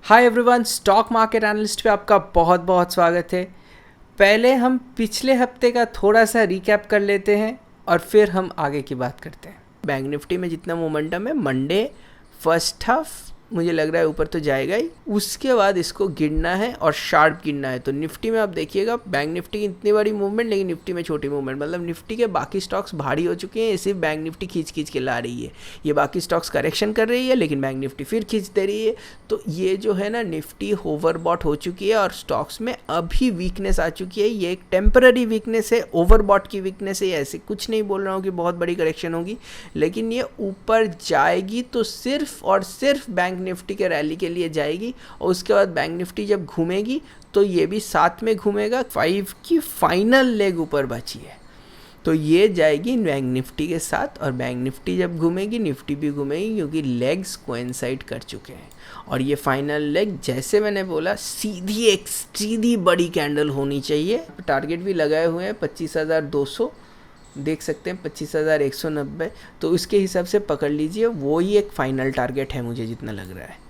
Hi everyone, stock market analyst पे आपका बहुत बहुत स्वागत है। पहले हम पिछले हफ्ते का थोड़ा सा रिकैप कर लेते हैं और फिर हम आगे की बात करते हैं। बैंक निफ्टी में जितना मोमेंटम है, मंडे फर्स्ट हाफ मुझे लग रहा है ऊपर तो जाएगा ही, उसके बाद इसको गिरना है और शार्प गिरना है। तो निफ्टी में आप देखिएगा, बैंक निफ्टी की इतनी बड़ी मूवमेंट लेकिन निफ्टी में छोटी मूवमेंट, मतलब निफ्टी के बाकी स्टॉक्स भारी हो चुके हैं, सिर्फ बैंक निफ्टी खींच खींच के ला रही है। ये बाकी स्टॉक्स करेक्शन कर रही है लेकिन बैंक निफ्टी फिर खींच दे रही है। तो ये जो है ना, निफ्टी ओवरबॉट हो चुकी है और स्टॉक्स में अभी वीकनेस आ चुकी है। ये एक टेम्पररी वीकनेस है, ओवरबॉट की वीकनेस है। ऐसे कुछ नहीं बोल रहा हूँ कि बहुत बड़ी करेक्शन होगी, लेकिन ये ऊपर जाएगी तो सिर्फ और सिर्फ बैंक निफ्टी के रैली के लिए जाएगी। और उसके बाद बैंक निफ्टी जब घूमेगी तो ये भी साथ में घूमेगा। 5 की फाइनल लेग ऊपर बची है तो ये जाएगी बैंक निफ्टी के साथ, और बैंक निफ्टी जब घूमेगी निफ्टी भी घूमेगी, क्योंकि लेग्स कोइंसाइड कर चुके हैं। और ये फाइनल लेग, जैसे मैंने बोला, सीधी बड़ी कैंडल होनी चाहिए। टारगेट भी लगाए हुए हैं 25,200, देख सकते हैं 25,190। तो उसके हिसाब से पकड़ लीजिए, वो ही एक फाइनल टारगेट है मुझे जितना लग रहा है।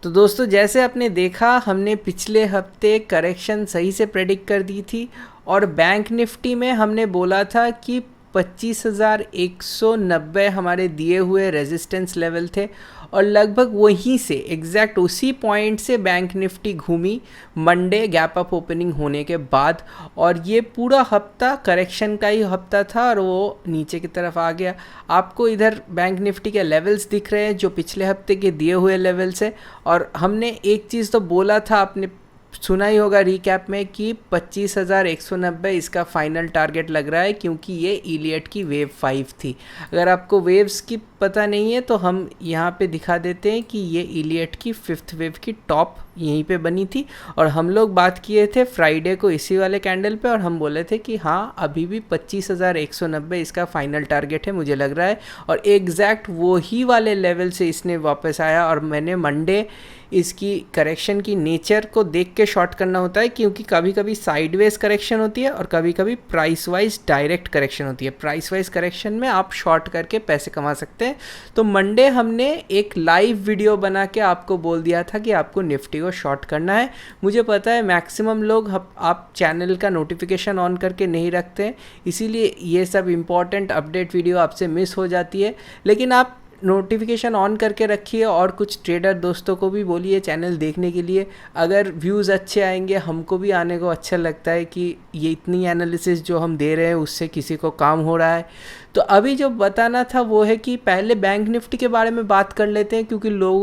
तो दोस्तों, जैसे आपने देखा, हमने पिछले हफ्ते करेक्शन सही से प्रेडिक्ट कर दी थी और बैंक निफ्टी में हमने बोला था कि 25,190 हमारे दिए हुए रेजिस्टेंस लेवल थे, और लगभग वहीं से एग्जैक्ट उसी पॉइंट से बैंक निफ्टी घूमी मंडे गैप अप ओपनिंग होने के बाद। और ये पूरा हफ्ता करेक्शन का ही हफ्ता था और वो नीचे की तरफ आ गया। आपको इधर बैंक निफ्टी के लेवल्स दिख रहे हैं जो पिछले हफ्ते के दिए हुए लेवल्स है। और हमने एक चीज़ तो बोला था, आपने सुना ही होगा रिकैप में, कि 25,190 इसका फाइनल टारगेट लग रहा है, क्योंकि ये इलियट की वेव 5 थी। अगर आपको वेव्स की पता नहीं है तो हम यहाँ पे दिखा देते हैं कि ये इलियट की 5th वेव की टॉप यहीं पे बनी थी। और हम लोग बात किए थे फ्राइडे को इसी वाले कैंडल पे, और हम बोले थे कि हाँ, अभी भी 25,190 इसका फाइनल टारगेट है मुझे लग रहा है। और एग्जैक्ट वो ही वाले लेवल से इसने वापस आया। और मैंने मंडे इसकी करेक्शन की नेचर को देख के शॉर्ट करना होता है, क्योंकि कभी कभी साइडवेज करेक्शन होती है और कभी कभी प्राइस वाइज डायरेक्ट करेक्शन होती है। प्राइस वाइज करेक्शन में आप शॉर्ट करके पैसे कमा सकते हैं। तो मंडे हमने एक लाइव वीडियो बना के आपको बोल दिया था कि आपको निफ्टी को शॉर्ट करना है। मुझे पता है मैक्सिमम लोग आप चैनल का नोटिफिकेशन ऑन करके नहीं रखते हैं, इसीलिए ये सब इम्पॉर्टेंट अपडेट वीडियो आपसे मिस हो जाती है। लेकिन आप नोटिफिकेशन ऑन करके रखिए और कुछ ट्रेडर दोस्तों को भी बोलिए चैनल देखने के लिए। अगर व्यूज़ अच्छे आएंगे, हमको भी आने को अच्छा लगता है कि ये इतनी एनालिसिस जो हम दे रहे हैं उससे किसी को काम हो रहा है। तो अभी जो बताना था वो है कि पहले बैंक निफ्टी के बारे में बात कर लेते हैं, क्योंकि लोग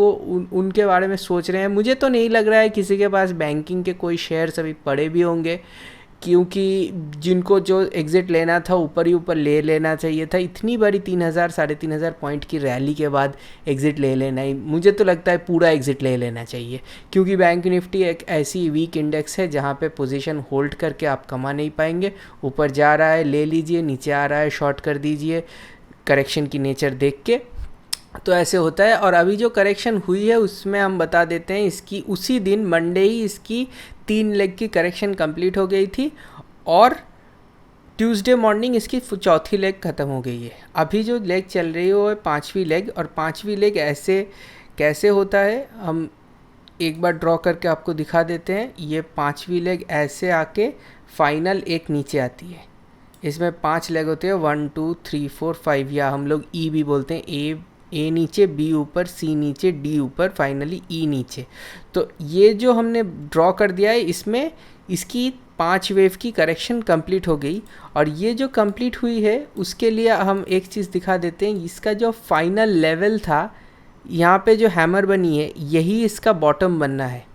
उनके बारे में सोच रहे हैं। मुझे तो नहीं लग रहा है किसी के पास बैंकिंग के कोई शेयर्स अभी पड़े भी होंगे, क्योंकि जिनको जो एग्ज़िट लेना था ऊपर ही ऊपर ले लेना चाहिए था। इतनी बड़ी 3,000 3,500 पॉइंट की रैली के बाद एग्ज़िट ले लेना ही, मुझे तो लगता है पूरा एग्ज़िट ले लेना चाहिए, क्योंकि बैंक निफ्टी एक ऐसी वीक इंडेक्स है जहाँ पे पोजीशन होल्ड करके आप कमा नहीं पाएंगे। ऊपर जा रहा है ले लीजिए, नीचे आ रहा है शॉर्ट कर दीजिए, करेक्शन की नेचर देख के। तो ऐसे होता है। और अभी जो करेक्शन हुई है उसमें हम बता देते हैं, इसकी उसी दिन मंडे ही इसकी 3 लेग की करेक्शन कंप्लीट हो गई थी, और ट्यूसडे मॉर्निंग इसकी 4थी लेग ख़त्म हो गई है। अभी जो लेग चल रही है वो है 5वीं लेग। और 5वीं लेग ऐसे कैसे होता है, हम एक बार ड्रॉ करके आपको दिखा देते हैं। ये 5वीं लेग ऐसे आके फाइनल एक नीचे आती है। इसमें 5 लेग होते हैं, 1 2 3 4 5, या हम लोग ई भी बोलते हैं। ए नीचे, बी ऊपर, सी नीचे, डी ऊपर, फाइनली ई नीचे। तो ये जो हमने ड्रॉ कर दिया है, इसमें इसकी 5 वेव की करेक्शन कंप्लीट हो गई। और ये जो कंप्लीट हुई है उसके लिए हम एक चीज़ दिखा देते हैं। इसका जो फाइनल लेवल था, यहाँ पे जो हैमर बनी है, यही इसका बॉटम बनना है।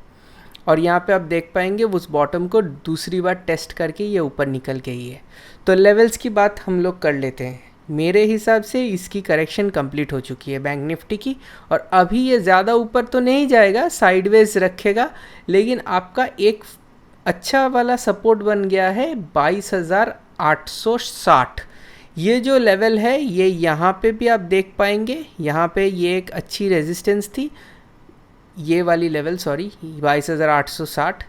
और यहाँ पे आप देख पाएंगे उस बॉटम को दूसरी बार टेस्ट करके ये ऊपर निकल गई है। तो लेवल्स की बात हम लोग कर लेते हैं। मेरे हिसाब से इसकी करेक्शन कंप्लीट हो चुकी है बैंक निफ्टी की, और अभी ये ज़्यादा ऊपर तो नहीं जाएगा, साइडवेज रखेगा, लेकिन आपका एक अच्छा वाला सपोर्ट बन गया है 22,860। ये जो लेवल है, ये यहाँ पे भी आप देख पाएंगे, यहाँ पे ये एक अच्छी रेजिस्टेंस थी, ये वाली लेवल, सॉरी, 22,860।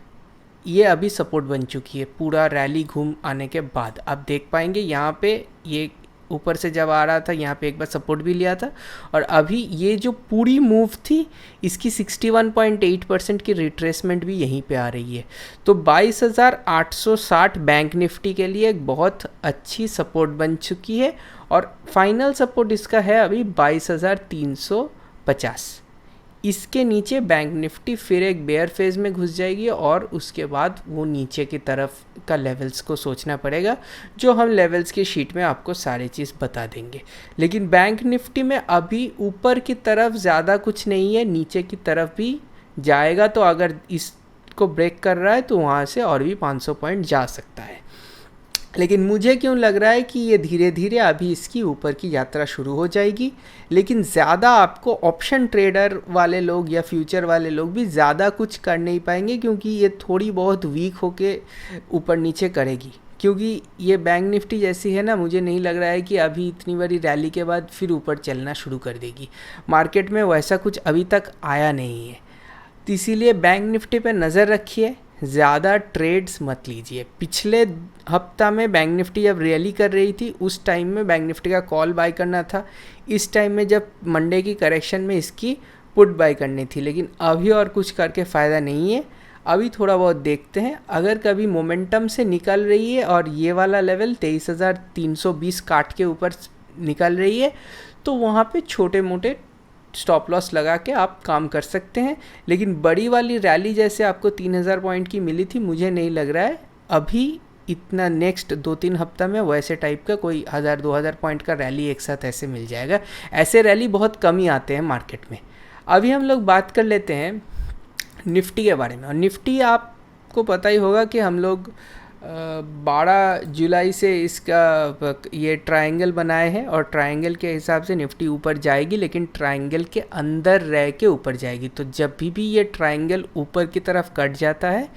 ये अभी सपोर्ट बन चुकी है पूरा रैली घूम आने के बाद। आप देख पाएंगे यहाँ पे ये ऊपर से जब आ रहा था यहाँ पे एक बार सपोर्ट भी लिया था, और अभी ये जो पूरी मूव थी इसकी 61.8% की रिट्रेसमेंट भी यहीं पे आ रही है। तो 22,860 बैंक निफ्टी के लिए एक बहुत अच्छी सपोर्ट बन चुकी है, और फाइनल सपोर्ट इसका है अभी 22,350। इसके नीचे बैंक निफ्टी फिर एक बेयर फेज में घुस जाएगी, और उसके बाद वो नीचे की तरफ का लेवल्स को सोचना पड़ेगा, जो हम लेवल्स की शीट में आपको सारी चीज़ बता देंगे। लेकिन बैंक निफ्टी में अभी ऊपर की तरफ ज़्यादा कुछ नहीं है, नीचे की तरफ भी जाएगा, तो अगर इसको ब्रेक कर रहा है तो वहाँ से और भी 500 पॉइंट जा सकता है। लेकिन मुझे क्यों लग रहा है कि ये धीरे धीरे अभी इसकी ऊपर की यात्रा शुरू हो जाएगी। लेकिन ज़्यादा आपको ऑप्शन ट्रेडर वाले लोग या फ्यूचर वाले लोग भी ज़्यादा कुछ कर नहीं पाएंगे, क्योंकि ये थोड़ी बहुत वीक होके ऊपर नीचे करेगी। क्योंकि ये बैंक निफ्टी जैसी है ना, मुझे नहीं लग रहा है कि अभी इतनी बड़ी रैली के बाद फिर ऊपर चलना शुरू कर देगी। मार्केट में वैसा कुछ अभी तक आया नहीं है, तो इसीलिए बैंक निफ्टी पे नज़र रखिए, ज़्यादा ट्रेड्स मत लीजिए। पिछले हफ्ता में बैंक निफ्टी जब रैली कर रही थी उस टाइम में बैंक निफ्टी का कॉल बाय करना था, इस टाइम में जब मंडे की करेक्शन में इसकी पुट बाय करनी थी। लेकिन अभी और कुछ करके फ़ायदा नहीं है, अभी थोड़ा बहुत देखते हैं। अगर कभी मोमेंटम से निकल रही है और ये वाला लेवल 23,320 काट के ऊपर निकल रही है, तो वहाँ पे छोटे मोटे स्टॉप लॉस लगा के आप काम कर सकते हैं। लेकिन बड़ी वाली रैली जैसे आपको 3,000 पॉइंट की मिली थी, मुझे नहीं लग रहा है अभी इतना नेक्स्ट 2-3 हफ्ता में वैसे टाइप का कोई 1,000-2,000 पॉइंट का रैली एक साथ ऐसे मिल जाएगा। ऐसे रैली बहुत कम ही आते हैं मार्केट में। अभी हम लोग बात कर लेते हैं निफ्टी के बारे में। और निफ्टी आपको पता ही होगा कि हम लोग 12 जुलाई से इसका ये ट्रायंगल बनाए हैं, और ट्रायंगल के हिसाब से निफ्टी ऊपर जाएगी, लेकिन ट्रायंगल के अंदर रह के ऊपर जाएगी। तो जब भी ये ट्रायंगल ऊपर की तरफ कट जाता है,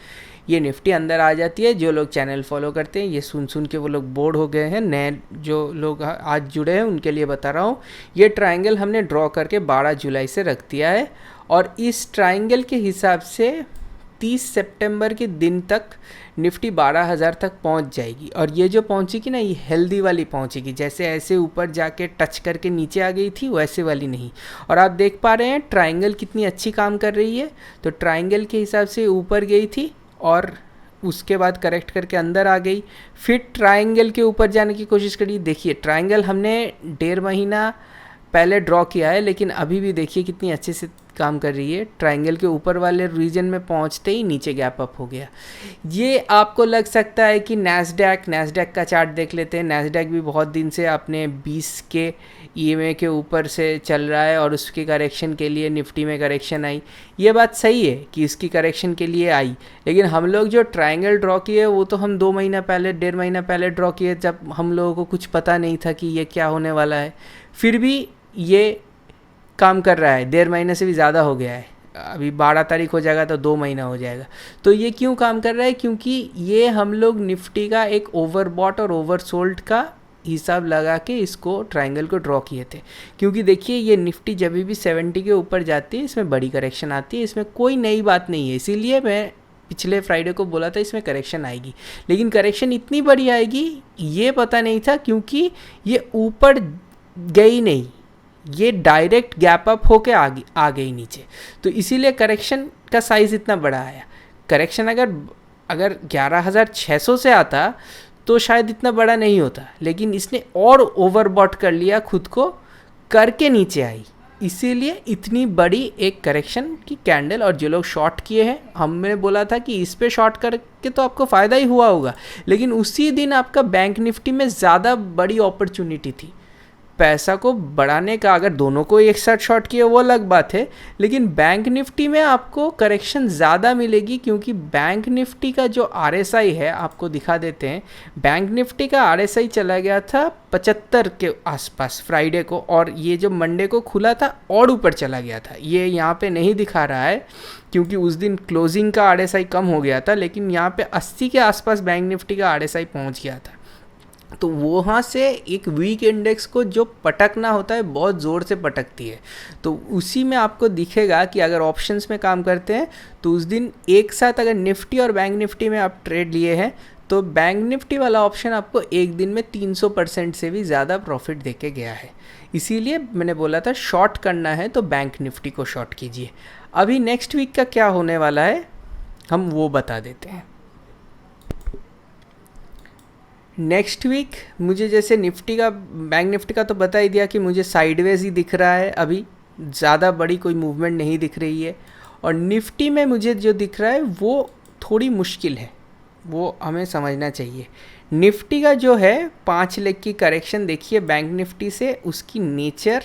ये निफ्टी अंदर आ जाती है। जो लोग चैनल फॉलो करते हैं, ये सुन के वो लोग बोर हो गए हैं, नए जो लोग आज जुड़े हैं उनके लिए बता रहा हूँ। ये ट्रायंगल हमने ड्रॉ करके 12 जुलाई से रख दिया है, और इस ट्रायंगल के हिसाब से 30 सितंबर के दिन तक निफ्टी 12,000 तक पहुंच जाएगी। और ये जो पहुंचेगी ना, ये हेल्दी वाली पहुंचेगी, जैसे ऐसे ऊपर जाके टच करके नीचे आ गई थी वैसे वाली नहीं। और आप देख पा रहे हैं ट्रायंगल कितनी अच्छी काम कर रही है। तो ट्रायंगल के हिसाब से ऊपर गई थी और उसके बाद करेक्ट करके अंदर आ गई, फिर ट्रायंगल के ऊपर जाने की कोशिश करी। देखिए ट्रायंगल हमने 1.5 महीना पहले ड्रॉ किया है, लेकिन अभी भी देखिए कितनी अच्छे से काम कर रही है। ट्रायंगल के ऊपर वाले रीजन में पहुंचते ही नीचे गैप अप हो गया। ये आपको लग सकता है कि नैस्डैक का चार्ट देख लेते हैं। नैस्डैक भी बहुत दिन से अपने 20 के ईएमए के ऊपर से चल रहा है, और उसके करेक्शन के लिए निफ्टी में करेक्शन आई। ये बात सही है कि इसकी करेक्शन के लिए आई, लेकिन हम लोग जो ट्रायंगल ड्रॉ किए वो तो हम 2 महीना पहले 1.5 महीना पहले ड्रॉ किए, जब हम लोगों को कुछ पता नहीं था कि ये क्या होने वाला है। फिर भी ये काम कर रहा है, 1.5 महीने से भी ज़्यादा हो गया है। अभी 12 तारीख हो जाएगा तो 2 महीना हो जाएगा। तो ये क्यों काम कर रहा है? क्योंकि ये हम लोग निफ्टी का एक ओवरबॉट और ओवरसोल्ड का हिसाब लगा के इसको ट्रायंगल को ड्रॉ किए थे। क्योंकि देखिए ये निफ्टी जब भी 70 के ऊपर जाती है, इसमें बड़ी करेक्शन आती है, इसमें कोई नई बात नहीं है। इसीलिए मैं पिछले फ्राइडे को बोला था इसमें करेक्शन आएगी, लेकिन करेक्शन इतनी बड़ी आएगी ये पता नहीं था, क्योंकि ये ऊपर गई नहीं, ये डायरेक्ट गैप अप होके आ गई नीचे। तो इसीलिए करेक्शन का साइज़ इतना बड़ा आया। करेक्शन अगर 11,600 से आता तो शायद इतना बड़ा नहीं होता, लेकिन इसने और ओवरबॉट कर लिया खुद को, करके नीचे आई, इसीलिए इतनी बड़ी एक करेक्शन की कैंडल। और जो लोग शॉर्ट किए हैं, हमने बोला था कि इस पे शॉर्ट करके तो आपको फ़ायदा ही हुआ होगा, लेकिन उसी दिन आपका बैंक निफ्टी में ज़्यादा बड़ी अपॉर्चुनिटी थी पैसा को बढ़ाने का। अगर दोनों को एक साथ शॉर्ट किए वो अलग बात है, लेकिन बैंक निफ्टी में आपको करेक्शन ज़्यादा मिलेगी, क्योंकि बैंक निफ्टी का जो RSI है आपको दिखा देते हैं। बैंक निफ्टी का RSI चला गया था 75 के आसपास फ्राइडे को, और ये जो मंडे को खुला था और ऊपर चला गया था। ये यहाँ पे नहीं दिखा रहा है क्योंकि उस दिन क्लोजिंग का RSI कम हो गया था, लेकिन यहाँ पे 80 के आसपास बैंक निफ्टी का RSI पहुँच गया था। तो वहाँ से एक वीक इंडेक्स को जो पटकना होता है बहुत ज़ोर से पटकती है। तो उसी में आपको दिखेगा कि अगर ऑप्शंस में काम करते हैं तो उस दिन एक साथ अगर निफ्टी और बैंक निफ्टी में आप ट्रेड लिए हैं तो बैंक निफ्टी वाला ऑप्शन आपको एक दिन में 300% से भी ज़्यादा प्रॉफिट देके गया है। इसीलिए मैंने बोला था शॉर्ट करना है तो बैंक निफ्टी को शॉर्ट कीजिए। अभी नेक्स्ट वीक का क्या होने वाला है हम वो बता देते हैं। नेक्स्ट वीक मुझे जैसे निफ्टी का, बैंक निफ्टी का तो बता ही दिया कि मुझे साइडवेज ही दिख रहा है, अभी ज़्यादा बड़ी कोई मूवमेंट नहीं दिख रही है। और निफ्टी में मुझे जो दिख रहा है वो थोड़ी मुश्किल है, वो हमें समझना चाहिए। निफ्टी का जो है 5 लेग की करेक्शन देखिए बैंक निफ्टी से, उसकी नेचर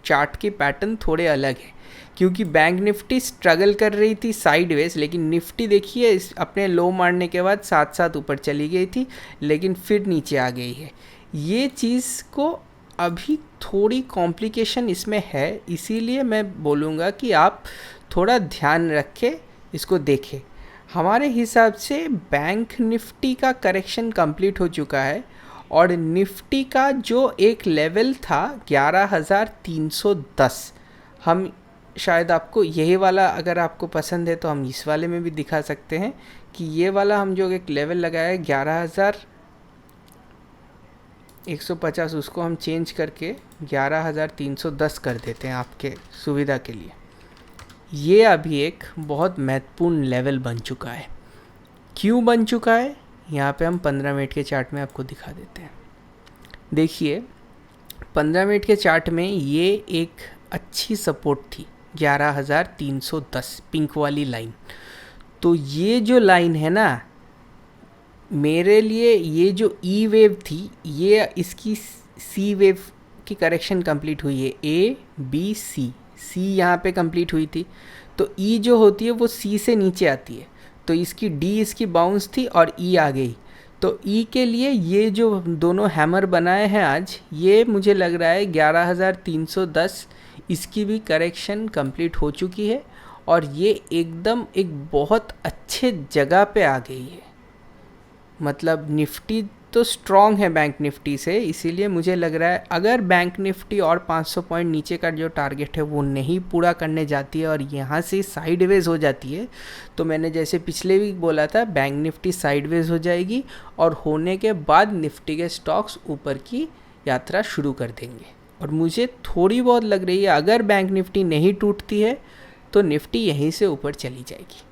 चार्ट की पैटर्न थोड़े अलग है, क्योंकि बैंक निफ्टी स्ट्रगल कर रही थी साइडवेज, लेकिन निफ्टी देखिए इस अपने लो मारने के बाद साथ साथ ऊपर चली गई थी लेकिन फिर नीचे आ गई है। ये चीज़ को अभी थोड़ी कॉम्प्लिकेशन इसमें है, इसीलिए मैं बोलूँगा कि आप थोड़ा ध्यान रख के इसको देखें। हमारे हिसाब से बैंक निफ्टी का करेक्शन कंप्लीट हो चुका है और निफ्टी का जो एक लेवल था 11,310, हम शायद आपको यही वाला अगर आपको पसंद है तो हम इस वाले में भी दिखा सकते हैं कि ये वाला हम जो एक लेवल लगाया है 11,150, उसको हम चेंज करके 11,310 कर देते हैं आपके सुविधा के लिए। ये अभी एक बहुत महत्वपूर्ण लेवल बन चुका है। क्यों बन चुका है यहाँ पे हम 15 मिनट के चार्ट में आपको दिखा देते हैं। देखिए 15 मिनट के चार्ट में ये एक अच्छी सपोर्ट थी 11,310, पिंक वाली लाइन। तो ये जो लाइन है ना, मेरे लिए ये जो ई वेव थी, ये इसकी सी वेव की करेक्शन कंप्लीट हुई है। ए बी सी, सी यहाँ पे कंप्लीट हुई थी, तो ई जो होती है वो सी से नीचे आती है, तो इसकी डी इसकी बाउंस थी और ई आ गई। तो ई के लिए ये जो दोनों हैमर बनाए हैं आज, ये मुझे लग रहा है 11,310, इसकी भी करेक्शन कंप्लीट हो चुकी है और ये एकदम एक बहुत अच्छे जगह पे आ गई है। मतलब निफ्टी तो स्ट्रॉन्ग है बैंक निफ्टी से, इसीलिए मुझे लग रहा है अगर बैंक निफ्टी और 500 पॉइंट नीचे का जो टारगेट है वो नहीं पूरा करने जाती है और यहाँ से साइडवेज हो जाती है, तो मैंने जैसे पिछले वीक बोला था बैंक निफ्टी साइडवेज हो जाएगी और होने के बाद निफ्टी के स्टॉक्स ऊपर की यात्रा शुरू कर देंगे। और मुझे थोड़ी बहुत लग रही है अगर बैंक निफ्टी नहीं टूटती है तो निफ्टी यहीं से ऊपर चली जाएगी।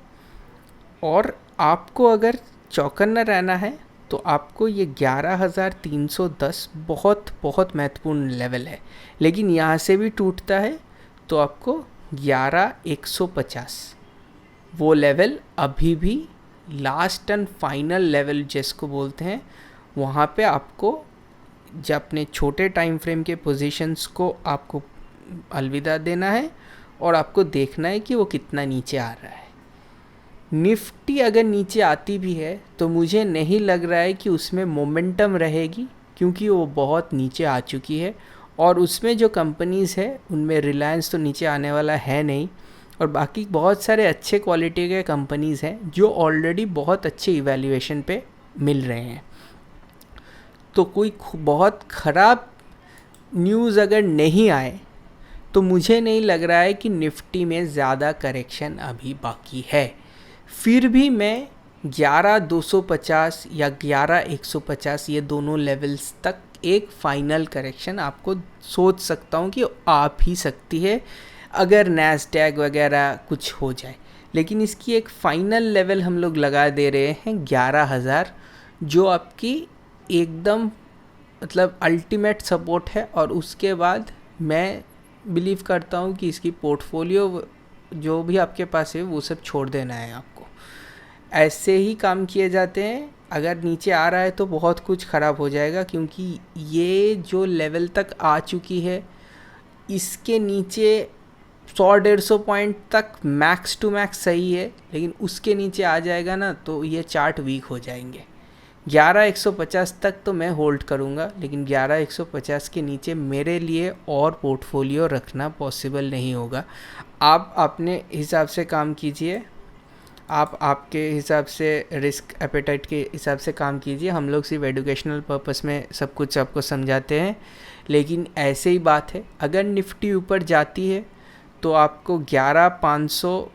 और आपको अगर चौकन्ना रहना है तो आपको ये 11,310 बहुत बहुत महत्वपूर्ण लेवल है, लेकिन यहाँ से भी टूटता है तो आपको 11,150 वो लेवल अभी भी लास्ट एंड फाइनल लेवल जिसको बोलते हैं, वहाँ पे आपको जब अपने छोटे टाइम फ्रेम के पोजीशंस को आपको अलविदा देना है और आपको देखना है कि वो कितना नीचे आ रहा है। निफ्टी अगर नीचे आती भी है तो मुझे नहीं लग रहा है कि उसमें मोमेंटम रहेगी, क्योंकि वो बहुत नीचे आ चुकी है और उसमें जो कंपनीज़ है उनमें रिलायंस तो नीचे आने वाला है नहीं, और बाकी बहुत सारे अच्छे क्वालिटी के कंपनीज़ हैं जो ऑलरेडी बहुत अच्छे इवैल्यूएशन पे मिल रहे हैं। तो कोई बहुत ख़राब न्यूज़ अगर नहीं आए तो मुझे नहीं लग रहा है कि निफ्टी में ज़्यादा करेक्शन अभी बाकी है। फिर भी मैं 11,250 या 11,150 ये दोनों लेवल्स तक एक फ़ाइनल करेक्शन आपको सोच सकता हूँ कि आ भी सकती है अगर नैस्डैक वगैरह कुछ हो जाए, लेकिन इसकी एक फ़ाइनल लेवल हम लोग लगा दे रहे हैं 11,000, जो आपकी एकदम मतलब अल्टीमेट सपोर्ट है। और उसके बाद मैं बिलीव करता हूँ कि इसकी पोर्टफोलियो जो भी आपके पास है वो सब छोड़ देना है आपको। ऐसे ही काम किए जाते हैं, अगर नीचे आ रहा है तो बहुत कुछ ख़राब हो जाएगा, क्योंकि ये जो लेवल तक आ चुकी है इसके नीचे 100-150 पॉइंट तक मैक्स टू मैक्स सही है, लेकिन उसके नीचे आ जाएगा ना तो ये चार्ट वीक हो जाएंगे। 11,150 तक तो मैं होल्ड करूँगा, लेकिन 11,150 के नीचे मेरे लिए और पोर्टफोलियो रखना पॉसिबल नहीं होगा। आप अपने हिसाब से काम कीजिए। आप आपके हिसाब से रिस्क एपेटाइट के हिसाब से काम कीजिए, हम लोग सिर्फ एजुकेशनल पर्पस में सब कुछ आपको समझाते हैं। लेकिन ऐसे ही बात है, अगर निफ्टी ऊपर जाती है तो आपको 11,500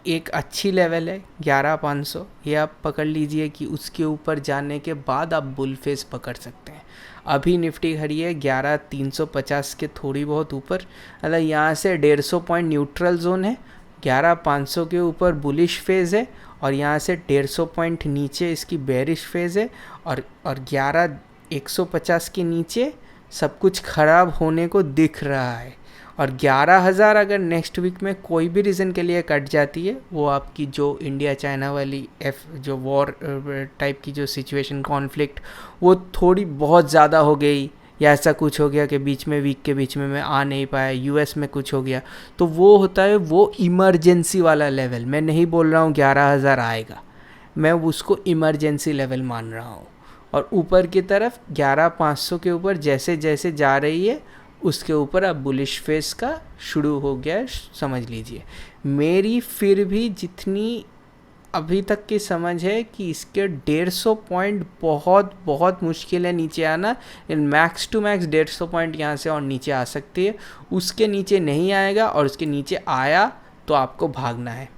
एक अच्छी लेवल है। 11,500 ये आप पकड़ लीजिए कि उसके ऊपर जाने के बाद आप बुल फेस पकड़ सकते हैं। अभी निफ्टी खड़ी है 11,350 के थोड़ी बहुत ऊपर, मतलब यहाँ से 150 पॉइंट न्यूट्रल जोन है। 11,500 के ऊपर बुलिश फेज़ है और यहाँ से 150 पॉइंट नीचे इसकी बेरिश फेज़ है। और 11,150 के नीचे सब कुछ ख़राब होने को दिख रहा है। और 11,000 अगर नेक्स्ट वीक में कोई भी रीज़न के लिए कट जाती है, वो आपकी जो इंडिया चाइना वाली जो वॉर टाइप की जो सिचुएशन, कॉन्फ्लिक्ट, वो थोड़ी बहुत ज़्यादा हो गई या ऐसा कुछ हो गया कि बीच में वीक के बीच में मैं आ नहीं पाया, यूएस में कुछ हो गया, तो वो होता है वो इमरजेंसी वाला लेवल। मैं नहीं बोल रहा हूँ 11,000 आएगा, मैं उसको इमरजेंसी लेवल मान रहा हूँ। और ऊपर की तरफ 11,500 के ऊपर जैसे जैसे जा रही है उसके ऊपर अब बुलिश फेस का शुरू हो गया है, समझ लीजिए। मेरी फिर भी जितनी अभी तक की समझ है कि इसके 150 पॉइंट बहुत बहुत मुश्किल है नीचे आना। मैक्स टू मैक्स 150 पॉइंट यहाँ से और नीचे आ सकती है, उसके नीचे नहीं आएगा। और उसके नीचे आया तो आपको भागना है।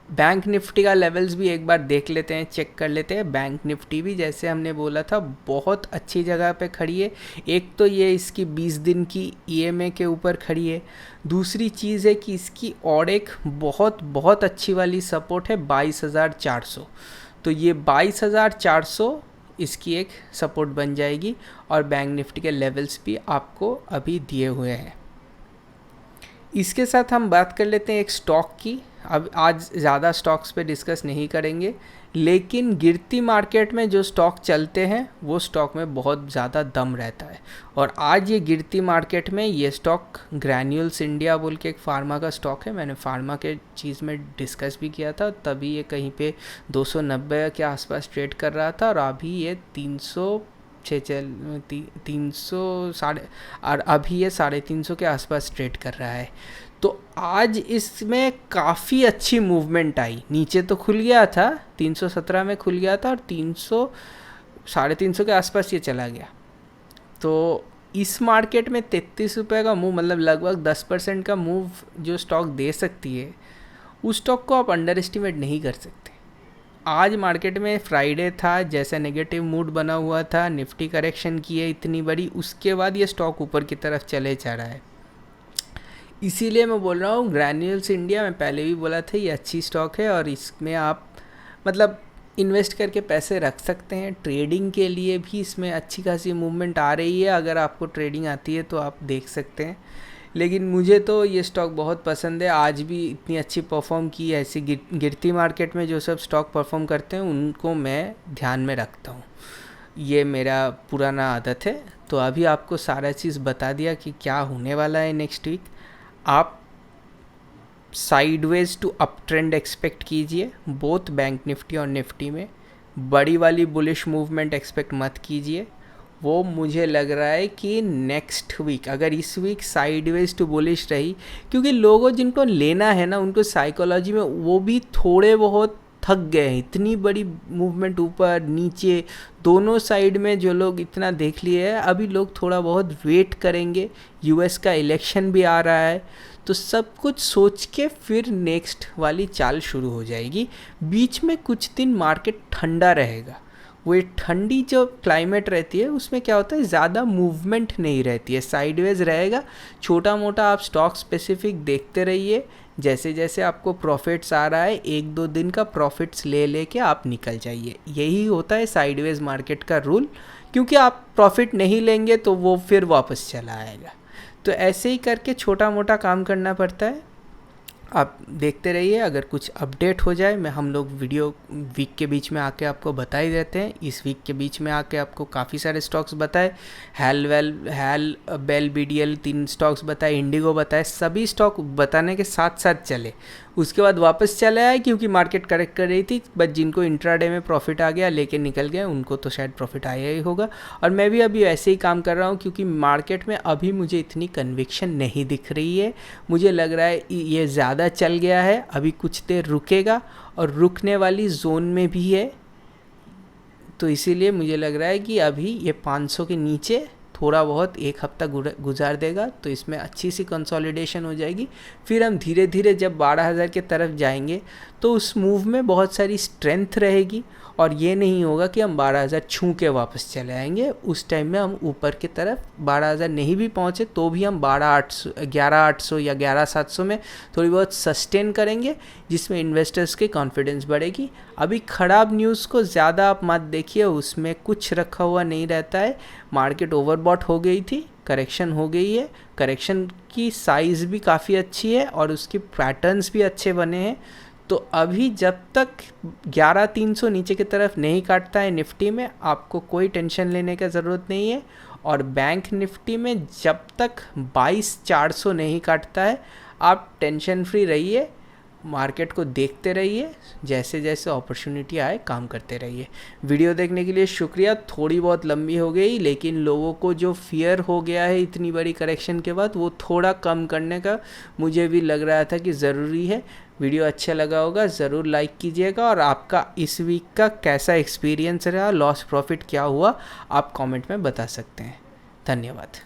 बैंक निफ्टी का लेवल्स भी एक बार देख लेते हैं, चेक कर लेते हैं। बैंक निफ्टी भी जैसे हमने बोला था बहुत अच्छी जगह पे खड़ी है। एक तो ये इसकी 20 दिन की ईएमए के ऊपर खड़ी है। दूसरी चीज़ है कि इसकी और एक बहुत बहुत अच्छी वाली सपोर्ट है 22,400। तो ये 22,400 इसकी एक सपोर्ट बन जाएगी। और बैंक निफ्टी के लेवल्स भी आपको अभी दिए हुए हैं। इसके साथ हम बात कर लेते हैं एक स्टॉक की। अब आज ज़्यादा स्टॉक्स पे डिस्कस नहीं करेंगे, लेकिन गिरती मार्केट में जो स्टॉक चलते हैं वो स्टॉक में बहुत ज़्यादा दम रहता है। और आज ये गिरती मार्केट में ये स्टॉक ग्रैन्यूल्स इंडिया बोल के एक फार्मा का स्टॉक है। मैंने फार्मा के चीज़ में डिस्कस भी किया था, तभी ये कहीं पे 290 के आसपास ट्रेड कर रहा था और अभी ये 300 साढ़े और अभी ये 350 के आसपास ट्रेड कर रहा है। तो आज इसमें काफ़ी अच्छी मूवमेंट आई। नीचे तो खुल गया था, 317 में खुल गया था और 300 के आसपास ये चला गया। तो इस मार्केट में 33 रुपये का मूव, मतलब लगभग 10% का मूव जो स्टॉक दे सकती है, उस स्टॉक को आप अंडर एस्टिमेट नहीं कर सकते। आज मार्केट में फ्राइडे था, जैसे नेगेटिव मूड बना हुआ था, निफ्टी करेक्शन की है इतनी बड़ी, उसके बाद ये स्टॉक ऊपर की तरफ चले जा रहा है। इसीलिए मैं बोल रहा हूँ ग्रैन्यूल्स इंडिया, मैं पहले भी बोला था ये अच्छी स्टॉक है और इसमें आप मतलब इन्वेस्ट करके पैसे रख सकते हैं। ट्रेडिंग के लिए भी इसमें अच्छी खासी मूवमेंट आ रही है। अगर आपको ट्रेडिंग आती है तो आप देख सकते हैं। लेकिन मुझे तो ये स्टॉक बहुत पसंद है। आज भी इतनी अच्छी परफॉर्म की। ऐसी गिरती मार्केट में जो सब स्टॉक परफॉर्म करते हैं उनको मैं ध्यान में रखता हूँ, ये मेरा पुराना आदत है। तो अभी आपको सारा चीज़ बता दिया कि क्या होने वाला है नेक्स्ट वीक। आप sideways to up trend expect कीजिए, बोथ बैंक निफ्टी और निफ्टी में। बड़ी वाली बुलिश मूवमेंट एक्सपेक्ट मत कीजिए। वो मुझे लग रहा है कि नेक्स्ट वीक, अगर इस वीक साइडवेज टू बुलिश रही, क्योंकि लोगों जिनको लेना है ना, उनको साइकोलॉजी में वो भी थोड़े बहुत थक गए हैं। इतनी बड़ी मूवमेंट ऊपर नीचे दोनों साइड में जो लोग इतना देख लिए हैं, अभी लोग थोड़ा बहुत वेट करेंगे। यूएस का इलेक्शन भी आ रहा है, तो सब कुछ सोच के फिर नेक्स्ट वाली चाल शुरू हो जाएगी। बीच में कुछ दिन मार्केट ठंडा रहेगा। वो एक ठंडी जो क्लाइमेट रहती है उसमें क्या होता है, ज़्यादा मूवमेंट नहीं रहती है, साइडवेज रहेगा। छोटा मोटा आप स्टॉक स्पेसिफिक देखते रहिए। जैसे जैसे आपको प्रॉफिट्स आ रहा है, 1-2 दिन का प्रॉफिट्स ले लेके आप निकल जाइए। यही होता है साइडवेज मार्केट का रूल, क्योंकि आप प्रॉफिट नहीं लेंगे तो वो फिर वापस चला आएगा। तो ऐसे ही करके छोटा मोटा काम करना पड़ता है। आप देखते रहिए। अगर कुछ अपडेट हो जाए, मैं हम लोग वीडियो वीक के बीच में आके आपको बता ही देते हैं। इस वीक के बीच में आके आपको काफ़ी सारे स्टॉक्स बताए, बेल BDL 3 स्टॉक्स बताए, इंडिगो बताए। सभी स्टॉक बताने के साथ साथ चले, उसके बाद वापस चला आया क्योंकि मार्केट करेक्ट कर रही थी, बट जिनको इंट्राडे में प्रॉफिट आ गया लेके निकल गए उनको तो शायद प्रॉफिट आया ही होगा। और मैं भी अभी ऐसे ही काम कर रहा हूँ क्योंकि मार्केट में अभी मुझे इतनी कन्विक्शन नहीं दिख रही है। मुझे लग रहा है ये ज़्यादा चल गया है, अभी कुछ देर रुकेगा और रुकने वाली जोन में भी है, तो इसीलिए मुझे लग रहा है कि अभी ये 500 के नीचे थोड़ा बहुत एक हफ्ता गुजार देगा, तो इसमें अच्छी सी कंसोलिडेशन हो जाएगी। फिर हम धीरे धीरे जब 12,000 के तरफ जाएंगे तो उस मूव में बहुत सारी स्ट्रेंथ रहेगी और ये नहीं होगा कि हम 12,000 छू के वापस चले आएंगे। उस टाइम में हम ऊपर की तरफ 12,000 नहीं भी पहुँचे तो भी हम 11,800 या 11,700 में थोड़ी बहुत सस्टेन करेंगे, जिसमें इन्वेस्टर्स के कॉन्फिडेंस बढ़ेगी। अभी ख़राब न्यूज़ को ज़्यादा आप मत देखिए, उसमें कुछ रखा हुआ नहीं रहता है। मार्केट ओवरबॉट हो गई थी, करेक्शन हो गई है, करेक्शन की साइज़ भी काफ़ी अच्छी है और उसके पैटर्न्स भी अच्छे बने हैं। तो अभी जब तक 11,300 नीचे की तरफ नहीं काटता है निफ्टी में, आपको कोई टेंशन लेने का ज़रूरत नहीं है। और बैंक निफ्टी में जब तक 22,400 नहीं काटता है, आप टेंशन फ्री रहिए, मार्केट को देखते रहिए, जैसे जैसे अपॉर्चुनिटी आए काम करते रहिए। वीडियो देखने के लिए शुक्रिया। थोड़ी बहुत लंबी हो गई, लेकिन लोगों को जो फियर हो गया है इतनी बड़ी करेक्शन के बाद, वो थोड़ा कम करने का मुझे भी लग रहा था कि ज़रूरी है। वीडियो अच्छा लगा होगा ज़रूर लाइक कीजिएगा, और आपका इस वीक का कैसा एक्सपीरियंस रहा, लॉस प्रॉफिट क्या हुआ, आप कमेंट में बता सकते हैं। धन्यवाद।